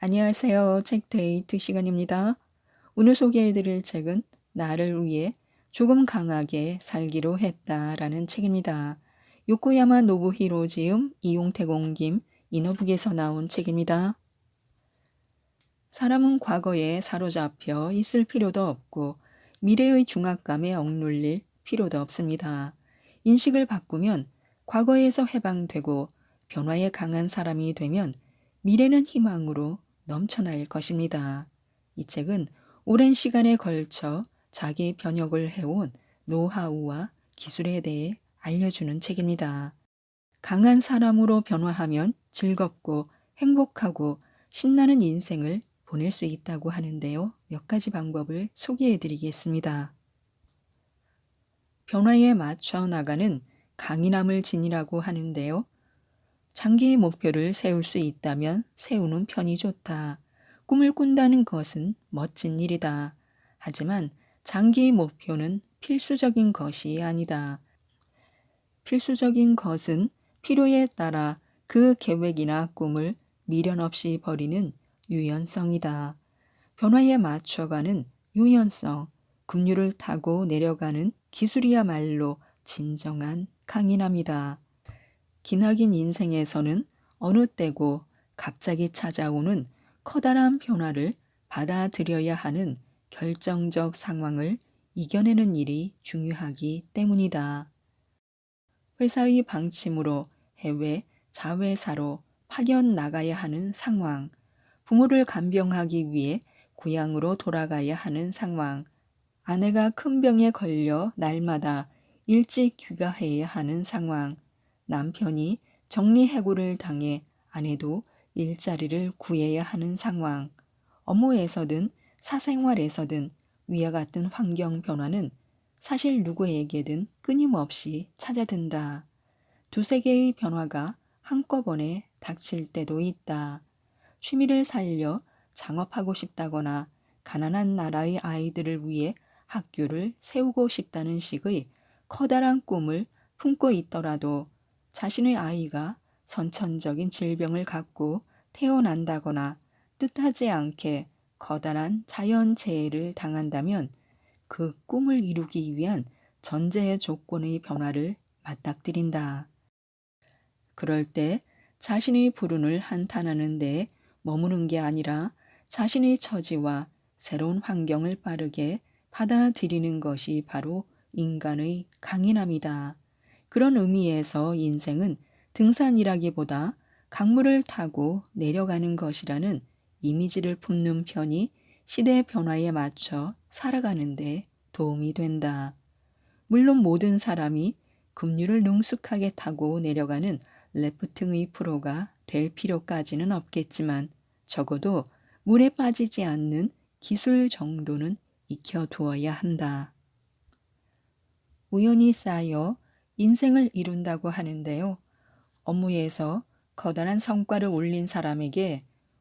안녕하세요. 책 데이트 시간입니다. 오늘 소개해드릴 책은 나를 위해 조금 강하게 살기로 했다라는 책입니다. 요코야마 노부히로 지음, 이용태 공김, 인어북에서 나온 책입니다. 사람은 과거에 사로잡혀 있을 필요도 없고 미래의 중압감에 억눌릴 필요도 없습니다. 인식을 바꾸면 과거에서 해방되고 변화에 강한 사람이 되면 미래는 희망으로 넘쳐날 것입니다. 이 책은 오랜 시간에 걸쳐 자기 변혁을 해온 노하우와 기술에 대해 알려주는 책입니다. 강한 사람으로 변화하면 즐겁고 행복하고 신나는 인생을 보낼 수 있다고 하는데요. 몇 가지 방법을 소개해 드리겠습니다. 변화에 맞춰 나가는 강인함을 지니라고 하는데요. 장기의 목표를 세울 수 있다면 세우는 편이 좋다. 꿈을 꾼다는 것은 멋진 일이다. 하지만 장기의 목표는 필수적인 것이 아니다. 필수적인 것은 필요에 따라 그 계획이나 꿈을 미련 없이 버리는 유연성이다. 변화에 맞춰가는 유연성, 급류를 타고 내려가는 기술이야말로 진정한 강인함이다. 기나긴 인생에서는 어느 때고 갑자기 찾아오는 커다란 변화를 받아들여야 하는 결정적 상황을 이겨내는 일이 중요하기 때문이다. 회사의 방침으로 해외 자회사로 파견 나가야 하는 상황, 부모를 간병하기 위해 고향으로 돌아가야 하는 상황, 아내가 큰 병에 걸려 날마다 일찍 귀가해야 하는 상황, 남편이 정리해고를 당해 아내도 일자리를 구해야 하는 상황, 업무에서든 사생활에서든 위와 같은 환경 변화는 사실 누구에게든 끊임없이 찾아든다. 두세 개의 변화가 한꺼번에 닥칠 때도 있다. 취미를 살려 창업하고 싶다거나 가난한 나라의 아이들을 위해 학교를 세우고 싶다는 식의 커다란 꿈을 품고 있더라도 자신의 아이가 선천적인 질병을 갖고 태어난다거나 뜻하지 않게 커다란 자연재해를 당한다면 그 꿈을 이루기 위한 전제의 조건의 변화를 맞닥뜨린다. 그럴 때 자신의 불운을 한탄하는 데 머무는 게 아니라 자신의 처지와 새로운 환경을 빠르게 받아들이는 것이 바로 인간의 강인함이다. 그런 의미에서 인생은 등산이라기보다 강물을 타고 내려가는 것이라는 이미지를 품는 편이 시대 변화에 맞춰 살아가는 데 도움이 된다. 물론 모든 사람이 급류를 능숙하게 타고 내려가는 래프팅의 프로가 될 필요까지는 없겠지만 적어도 물에 빠지지 않는 기술 정도는 익혀두어야 한다. 우연히 쌓여 인생을 이룬다고 하는데요. 업무에서 커다란 성과를 올린 사람에게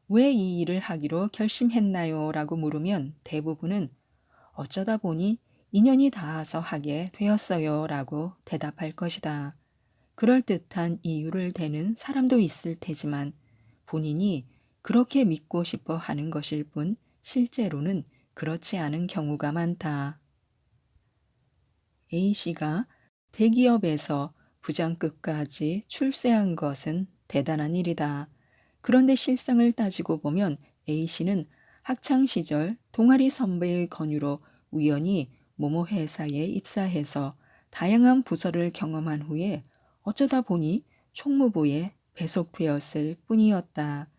왜 이 일을 하기로 결심했나요? 라고 물으면 대부분은 어쩌다 보니 인연이 닿아서 하게 되었어요. 라고 대답할 것이다. 그럴듯한 이유를 대는 사람도 있을 테지만 본인이 그렇게 믿고 싶어 하는 것일 뿐 실제로는 그렇지 않은 경우가 많다. A씨가 대기업에서 부장급까지 출세한 것은 대단한 일이다. 그런데 실상을 따지고 보면 A씨는 학창시절 동아리 선배의 권유로 우연히 모모 회사에 입사해서 다양한 부서를 경험한 후에 어쩌다 보니 총무부에 배속되었을 뿐이었다.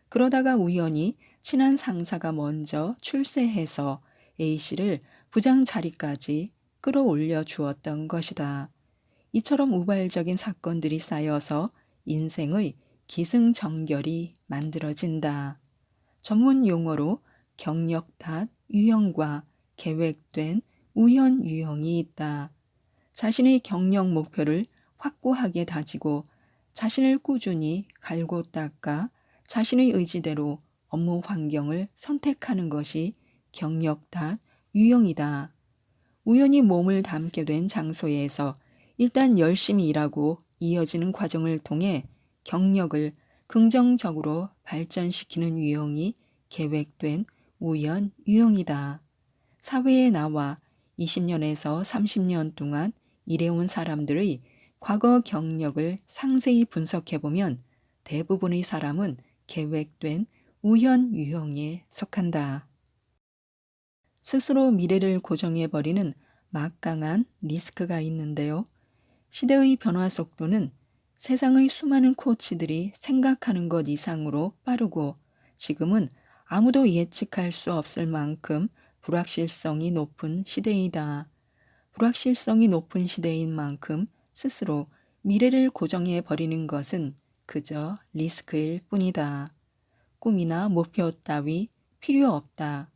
그러다가 우연히 친한 상사가 먼저 출세해서 A씨를 부장 자리까지 끌어올려 주었던 것이다. 이처럼 우발적인 사건들이 쌓여서 인생의 기승전결이 만들어진다. 전문 용어로 경력탓, 유형과 계획된 우연 유형이 있다. 자신의 경력 목표를 확고하게 다지고 자신을 꾸준히 갈고 닦아 자신의 의지대로 업무 환경을 선택하는 것이 경력탓, 유형이다. 우연히 몸을 담게 된 장소에서 일단 열심히 일하고 이어지는 과정을 통해 경력을 긍정적으로 발전시키는 유형이 계획된 우연 유형이다. 사회에 나와 20년에서 30년 동안 일해온 사람들의 과거 경력을 상세히 분석해보면 대부분의 사람은 계획된 우연 유형에 속한다. 스스로 미래를 고정해버리는 막강한 리스크가 있는데요. 시대의 변화 속도는 세상의 수많은 코치들이 생각하는 것 이상으로 빠르고 지금은 아무도 예측할 수 없을 만큼 불확실성이 높은 시대이다. 불확실성이 높은 시대인 만큼 스스로 미래를 고정해 버리는 것은 그저 리스크일 뿐이다. 꿈이나 목표 따위 필요 없다.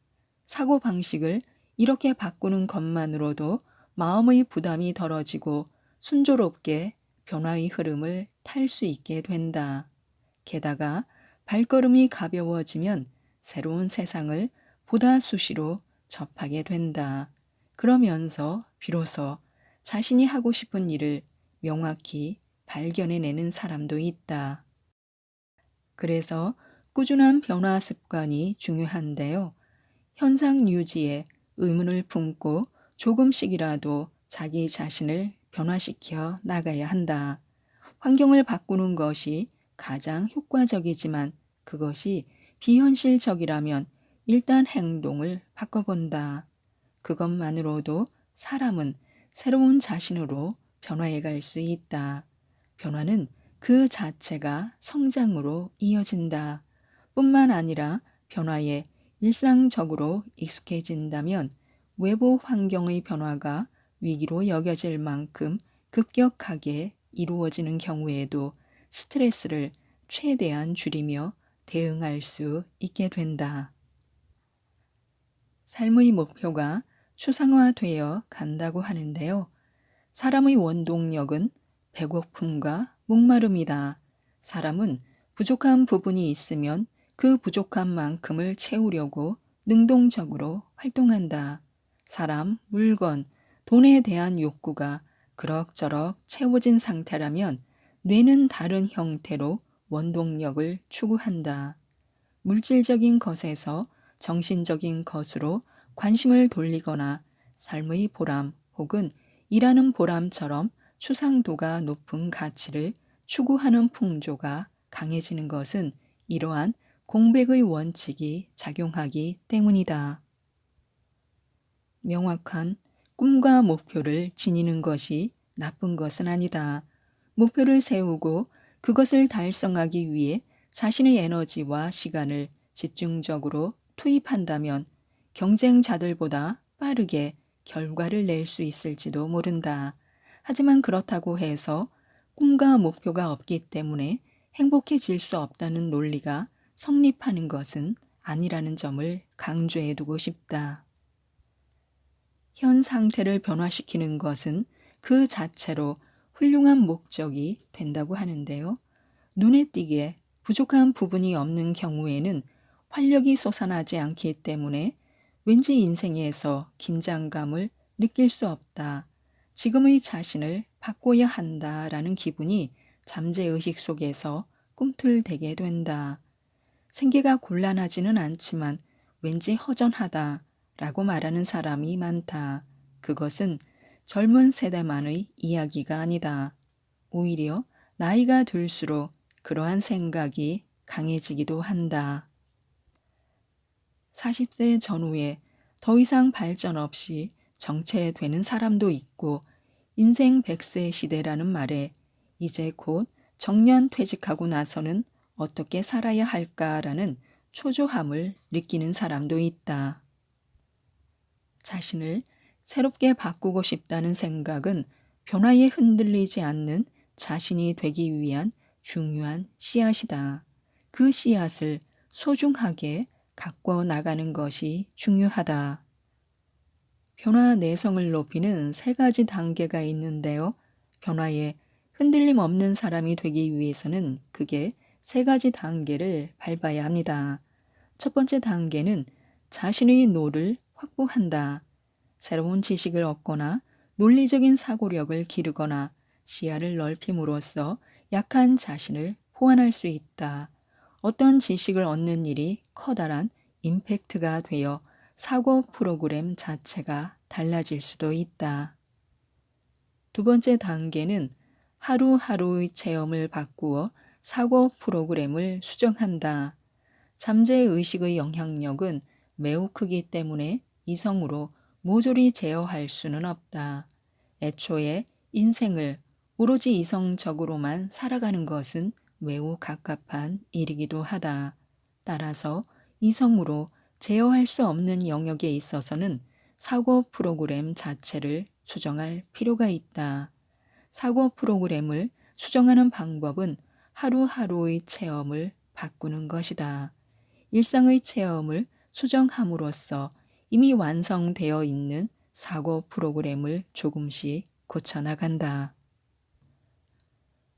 사고 방식을 이렇게 바꾸는 것만으로도 마음의 부담이 덜어지고 순조롭게 변화의 흐름을 탈 수 있게 된다. 게다가 발걸음이 가벼워지면 새로운 세상을 보다 수시로 접하게 된다. 그러면서 비로소 자신이 하고 싶은 일을 명확히 발견해내는 사람도 있다. 그래서 꾸준한 변화 습관이 중요한데요. 현상 유지에 의문을 품고 조금씩이라도 자기 자신을 변화시켜 나가야 한다. 환경을 바꾸는 것이 가장 효과적이지만 그것이 비현실적이라면 일단 행동을 바꿔본다. 그것만으로도 사람은 새로운 자신으로 변화해 갈 수 있다. 변화는 그 자체가 성장으로 이어진다. 뿐만 아니라 변화에 일상적으로 익숙해진다면 외부 환경의 변화가 위기로 여겨질 만큼 급격하게 이루어지는 경우에도 스트레스를 최대한 줄이며 대응할 수 있게 된다. 삶의 목표가 추상화되어 간다고 하는데요. 사람의 원동력은 배고픔과 목마름이다. 사람은 부족한 부분이 있으면 그 부족한 만큼을 채우려고 능동적으로 활동한다. 사람, 물건, 돈에 대한 욕구가 그럭저럭 채워진 상태라면 뇌는 다른 형태로 원동력을 추구한다. 물질적인 것에서 정신적인 것으로 관심을 돌리거나 삶의 보람 혹은 일하는 보람처럼 추상도가 높은 가치를 추구하는 풍조가 강해지는 것은 이러한 공백의 원칙이 작용하기 때문이다. 명확한 꿈과 목표를 지니는 것이 나쁜 것은 아니다. 목표를 세우고 그것을 달성하기 위해 자신의 에너지와 시간을 집중적으로 투입한다면 경쟁자들보다 빠르게 결과를 낼 수 있을지도 모른다. 하지만 그렇다고 해서 꿈과 목표가 없기 때문에 행복해질 수 없다는 논리가 성립하는 것은 아니라는 점을 강조해 두고 싶다. 현 상태를 변화시키는 것은 그 자체로 훌륭한 목적이 된다고 하는데요. 눈에 띄게 부족한 부분이 없는 경우에는 활력이 솟아나지 않기 때문에 왠지 인생에서 긴장감을 느낄 수 없다. 지금의 자신을 바꿔야 한다라는 기분이 잠재의식 속에서 꿈틀대게 된다. 생계가 곤란하지는 않지만 왠지 허전하다라고 말하는 사람이 많다. 그것은 젊은 세대만의 이야기가 아니다. 오히려 나이가 들수록 그러한 생각이 강해지기도 한다. 40세 전후에 더 이상 발전 없이 정체되는 사람도 있고 인생 100세 시대라는 말에 이제 곧 정년 퇴직하고 나서는 어떻게 살아야 할까라는 초조함을 느끼는 사람도 있다. 자신을 새롭게 바꾸고 싶다는 생각은 변화에 흔들리지 않는 자신이 되기 위한 중요한 씨앗이다. 그 씨앗을 소중하게 가꿔 나가는 것이 중요하다. 변화 내성을 높이는 3가지 단계가 있는데요. 변화에 흔들림 없는 사람이 되기 위해서는 그게 3가지 단계를 밟아야 합니다. 첫 번째 단계는 자신의 노를 확보한다. 새로운 지식을 얻거나 논리적인 사고력을 기르거나 시야를 넓힘으로써 약한 자신을 호환할 수 있다. 어떤 지식을 얻는 일이 커다란 임팩트가 되어 사고 프로그램 자체가 달라질 수도 있다. 두 번째 단계는 하루하루의 체험을 바꾸어 사고 프로그램을 수정한다. 잠재의식의 영향력은 매우 크기 때문에 이성으로 모조리 제어할 수는 없다. 애초에 인생을 오로지 이성적으로만 살아가는 것은 매우 갑갑한 일이기도 하다. 따라서 이성으로 제어할 수 없는 영역에 있어서는 사고 프로그램 자체를 수정할 필요가 있다. 사고 프로그램을 수정하는 방법은 하루하루의 체험을 바꾸는 것이다. 일상의 체험을 수정함으로써 이미 완성되어 있는 사고 프로그램을 조금씩 고쳐나간다.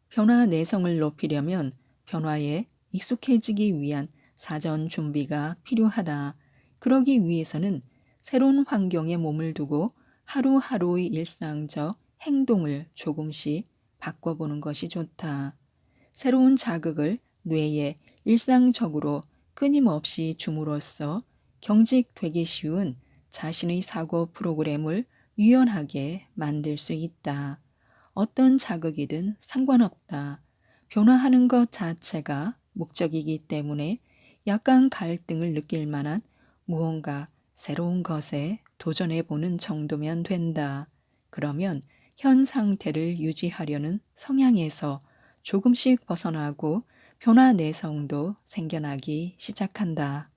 변화 내성을 높이려면 변화에 익숙해지기 위한 사전 준비가 필요하다. 그러기 위해서는 새로운 환경에 몸을 두고 하루하루의 일상적 행동을 조금씩 바꿔보는 것이 좋다. 새로운 자극을 뇌에 일상적으로 끊임없이 줌으로써 경직되기 쉬운 자신의 사고 프로그램을 유연하게 만들 수 있다. 어떤 자극이든 상관없다. 변화하는 것 자체가 목적이기 때문에 약간 갈등을 느낄 만한 무언가 새로운 것에 도전해 보는 정도면 된다. 그러면 현 상태를 유지하려는 성향에서 조금씩 벗어나고 변화 내성도 생겨나기 시작한다.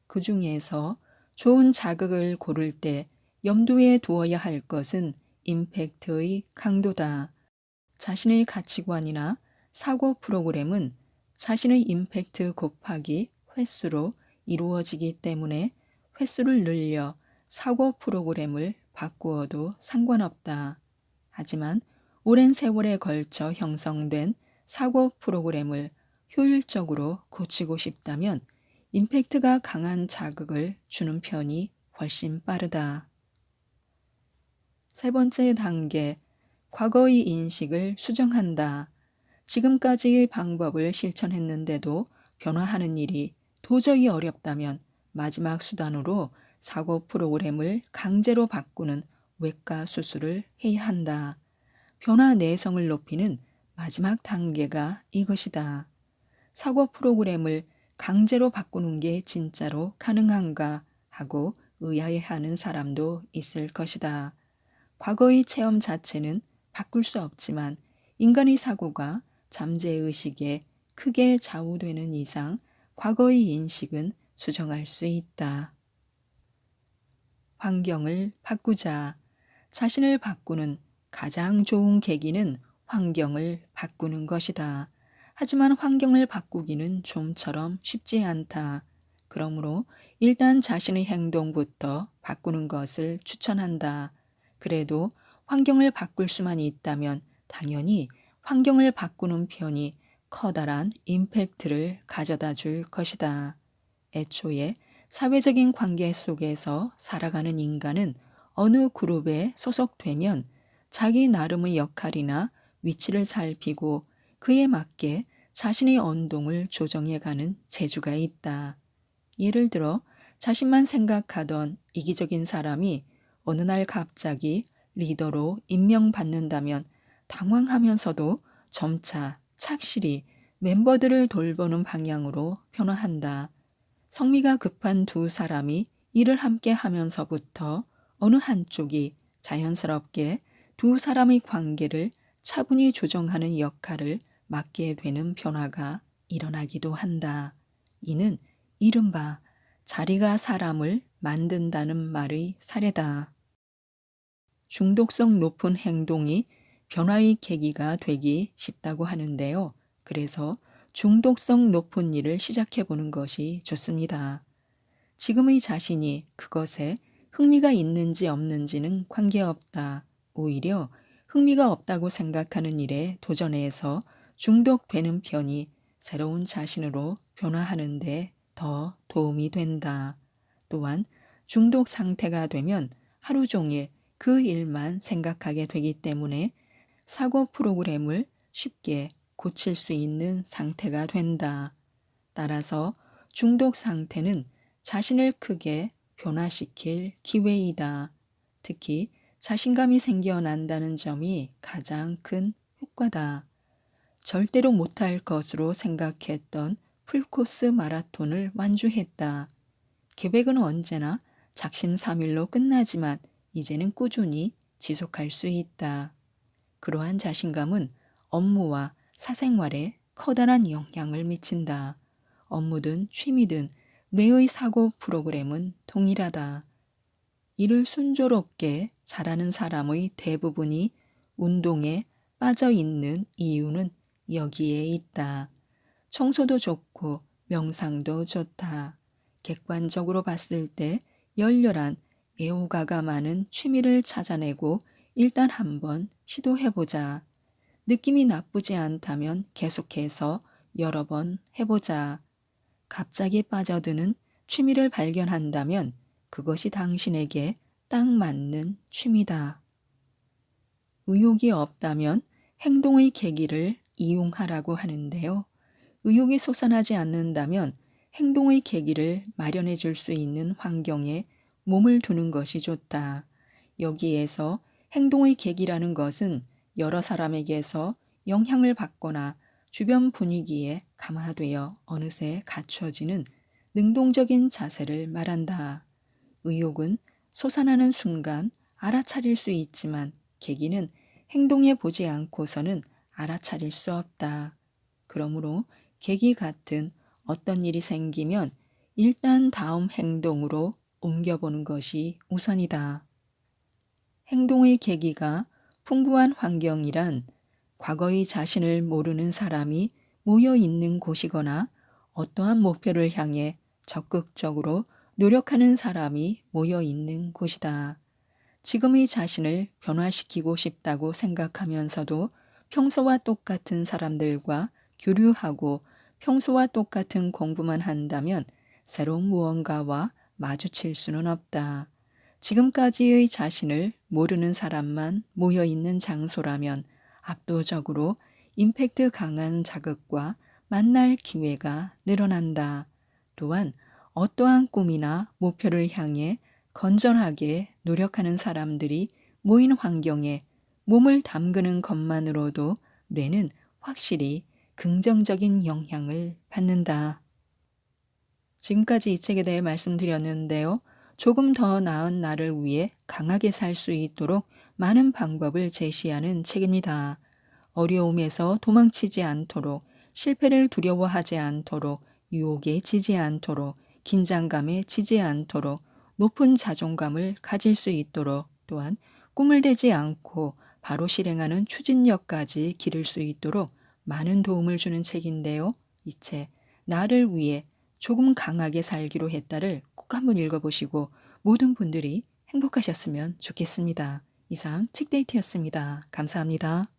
그 중에서 좋은 자극을 고를 때 염두에 두어야 할 것은 임팩트의 강도다. 자신의 가치관이나 사고 프로그램은 자신의 임팩트 곱하기 횟수로 이루어지기 때문에 횟수를 늘려 사고 프로그램을 바꾸어도 상관없다. 하지만 오랜 세월에 걸쳐 형성된 사고 프로그램을 효율적으로 고치고 싶다면 임팩트가 강한 자극을 주는 편이 훨씬 빠르다. 세 번째 단계, 과거의 인식을 수정한다. 지금까지의 방법을 실천했는데도 변화하는 일이 도저히 어렵다면 마지막 수단으로 사고 프로그램을 강제로 바꾸는 외과 수술을 해야 한다. 변화 내성을 높이는 마지막 단계가 이것이다. 사고 프로그램을 강제로 바꾸는 게 진짜로 가능한가 하고 의아해하는 사람도 있을 것이다. 과거의 체험 자체는 바꿀 수 없지만 인간의 사고가 잠재의식에 크게 좌우되는 이상 과거의 인식은 수정할 수 있다. 환경을 바꾸자. 자신을 바꾸는 가장 좋은 계기는 환경을 바꾸는 것이다. 하지만 환경을 바꾸기는 좀처럼 쉽지 않다. 그러므로 일단 자신의 행동부터 바꾸는 것을 추천한다. 그래도 환경을 바꿀 수만 있다면 당연히 환경을 바꾸는 편이 커다란 임팩트를 가져다 줄 것이다. 애초에 사회적인 관계 속에서 살아가는 인간은 어느 그룹에 소속되면 자기 나름의 역할이나 위치를 살피고 그에 맞게 자신의 언동을 조정해가는 재주가 있다. 예를 들어 자신만 생각하던 이기적인 사람이 어느 날 갑자기 리더로 임명받는다면 당황하면서도 점차 착실히 멤버들을 돌보는 방향으로 변화한다. 성미가 급한 두 사람이 일을 함께 하면서부터 어느 한쪽이 자연스럽게 두 사람의 관계를 차분히 조정하는 역할을 맡게 되는 변화가 일어나기도 한다. 이는 이른바 자리가 사람을 만든다는 말의 사례다. 중독성 높은 행동이 변화의 계기가 되기 쉽다고 하는데요. 그래서 중독성 높은 일을 시작해 보는 것이 좋습니다. 지금의 자신이 그것에 흥미가 있는지 없는지는 관계없다. 오히려 흥미가 없다고 생각하는 일에 도전해서 중독되는 편이 새로운 자신으로 변화하는데 더 도움이 된다. 또한 중독 상태가 되면 하루 종일 그 일만 생각하게 되기 때문에 사고 프로그램을 쉽게 고칠 수 있는 상태가 된다. 따라서 중독 상태는 자신을 크게 변화시킬 기회이다. 특히 자신감이 생겨난다는 점이 가장 큰 효과다. 절대로 못할 것으로 생각했던 풀코스 마라톤을 완주했다. 계획은 언제나 작심삼일로 끝나지만 이제는 꾸준히 지속할 수 있다. 그러한 자신감은 업무와 사생활에 커다란 영향을 미친다. 업무든 취미든 뇌의 사고 프로그램은 동일하다. 이를 순조롭게 잘하는 사람의 대부분이 운동에 빠져 있는 이유는 여기에 있다. 청소도 좋고 명상도 좋다. 객관적으로 봤을 때 열렬한 애호가가 많은 취미를 찾아내고 일단 한번 시도해보자. 느낌이 나쁘지 않다면 계속해서 여러 번 해보자. 갑자기 빠져드는 취미를 발견한다면 그것이 당신에게 딱 맞는 취미다. 의욕이 없다면 행동의 계기를 이용하라고 하는데요. 의욕이 솟아나지 않는다면 행동의 계기를 마련해 줄 수 있는 환경에 몸을 두는 것이 좋다. 여기에서 행동의 계기라는 것은 여러 사람에게서 영향을 받거나 주변 분위기에 감화되어 어느새 갖춰지는 능동적인 자세를 말한다. 의욕은 솟아나는 순간 알아차릴 수 있지만 계기는 행동해 보지 않고서는 알아차릴 수 없다. 그러므로 계기 같은 어떤 일이 생기면 일단 다음 행동으로 옮겨보는 것이 우선이다. 행동의 계기가 풍부한 환경이란 과거의 자신을 모르는 사람이 모여 있는 곳이거나 어떠한 목표를 향해 적극적으로 노력하는 사람이 모여 있는 곳이다. 지금의 자신을 변화시키고 싶다고 생각하면서도 평소와 똑같은 사람들과 교류하고 평소와 똑같은 공부만 한다면 새로운 무언가와 마주칠 수는 없다. 지금까지의 자신을 모르는 사람만 모여 있는 장소라면 압도적으로 임팩트 강한 자극과 만날 기회가 늘어난다. 또한 어떠한 꿈이나 목표를 향해 건전하게 노력하는 사람들이 모인 환경에 몸을 담그는 것만으로도 뇌는 확실히 긍정적인 영향을 받는다. 지금까지 이 책에 대해 말씀드렸는데요. 조금 더 나은 나를 위해 강하게 살 수 있도록 많은 방법을 제시하는 책입니다. 어려움에서 도망치지 않도록, 실패를 두려워하지 않도록, 유혹에 지지 않도록, 긴장감에 지지 않도록, 높은 자존감을 가질 수 있도록, 또한 꿈을 대지 않고 바로 실행하는 추진력까지 기를 수 있도록 많은 도움을 주는 책인데요. 이 책, 나를 위해 조금 강하게 살기로 했다를 꼭 한번 읽어보시고 모든 분들이 행복하셨으면 좋겠습니다. 이상 책데이트였습니다. 감사합니다.